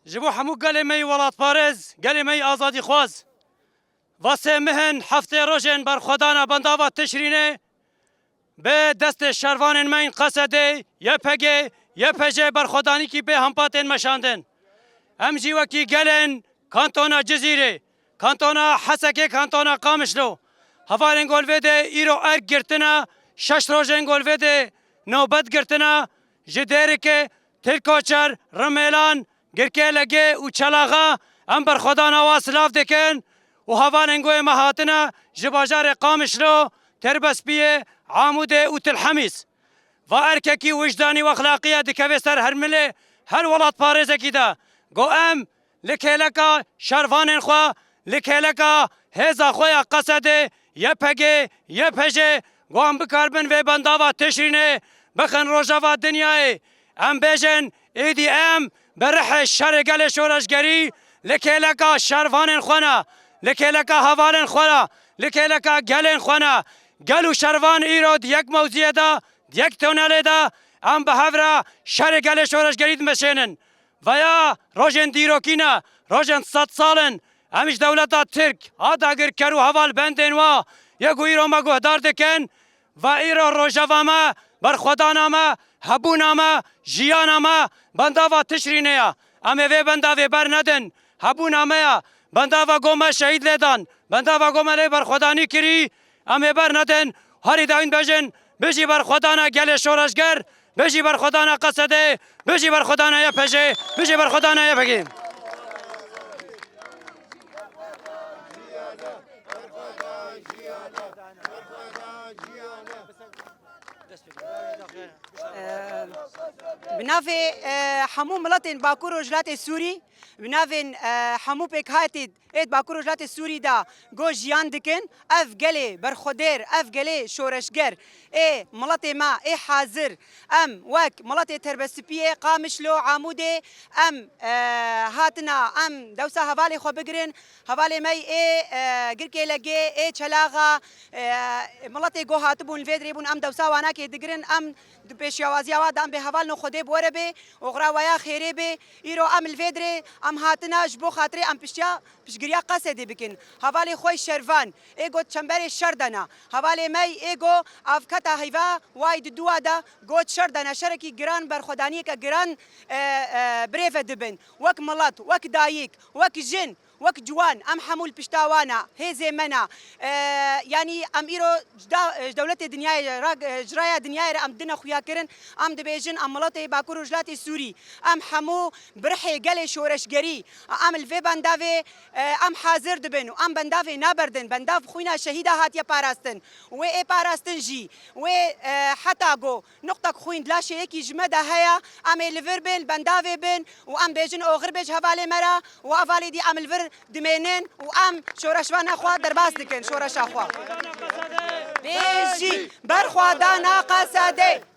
جبو حمو قال مي ولات بارز قال مي آزادی خواز واسه مهن هفته روزن بر خدانا بنداوا تشرینه به دست شروان مین قصده یه پجه بر خدانی کی به همپاتن مشاندن هم جیوکی گلن کانتونا جزیره کانتونا حسکه کانتونا قامشلو هفارن گلوده ایرو ارگ گرتنا شش روزن گلوده نوبت گرتنا جدیره که ترکوچر رمیلان گرکه لگه و چلاغا هم بر خدانا واسلاف دکن و هفارن گوی مهاتنا جباجار قامشلو تربس بیه عاموده و تلحمیس و ارککی وجدانی و اخلاقیه دکوه سر هر مله هر ولات پارزه کی دا گو ام لکهلکا شروان خوا لکهلکا هزا خویا قصده یه پجه گو ام بکاربن و بنداوا تشرینه بخن روژاوا دنیای ام بیجن ایدی ام برح شرگل شورشگری لکهلکا شروان خوانا لکهلکا هوالن خوانا لکهلکا گلن خوانا گلو شروان ایرود یک موزیه دا یک توناله دا ام به هفرا شرگل شورشگری دمشینن و یا روژن دیروکینا روژن 100 سالن همیش دولتا ترک آداگر کرو حوال بندن و یکو ایرو ما گهدار دکن و ایرو روژواما بر خداناما هبوناما جیاناما بنداوا تشرینه یا اما وی بنداوی بر ندن هبوناما یا بنداوا گوما شهید لیدان بنداوا گوما لی بر خدانی کری اما بر ندن هری داین بجن بجی بر خدانا گل شورشگر بجی بر خدانا قصده بجی بر خدانا یا پجه بجی بر خدانا یا بگیم بنافي حمو ملتين باكور وجلات السوري بنافين حمو بكهاتي ايد باكور وجلات السوري دا جو جيان دكن اف قلي برخدير اف قلي شورشگر اي ملتي ما اي حاضر ام وك ملتي تربسبيه قامشلو عمودي ام هاتنا ام دوسا هوالي خو بگرن هوالي مي اي گركي لگي اي چلاغا ملتي جو هاتبون الفيدريبون ام دوسا وانا كي دگرن ام بيشوازي واد ام بهوال نو خدي بوره بي وغرا ويا خيري بي ايرو ام الفيدري ام هاتنا جبو خاطري ام بشيا بشگريا قصدي بكن هوالي خوي شرفان ايغو چمبري شردنا هوالي مي ايغو افكتا هيفا وايد دوادا جو شردنا شركي جران برخداني كجران بريفه دبن وك ملط وك دايك وك جن وك جوان ام حمول بشتاوانا هيزي منا يعني ام ايرو دولت الدنيا جرايا دنيا ام دنا خويا كرن ام دبيجن ام ملطي باكور وجلاتي السوري ام حمو برحي قلي شورشگري ام الفي بندافي ام حاضر دبن ام بندافي نابردن بنداف خوينا شهيده هاتيا باراستن و اي باراستن جي و حتى جو نقطه خوين لا شيء كي جمدا هيا ام الفير بن بندافي بن وام بيجن اوغر بيج هفالي مرا وافالي دي ام الفير دمينن وام شورشوانا خوا درباس دكن شورش اخوا بيجي برخوا دانا قصده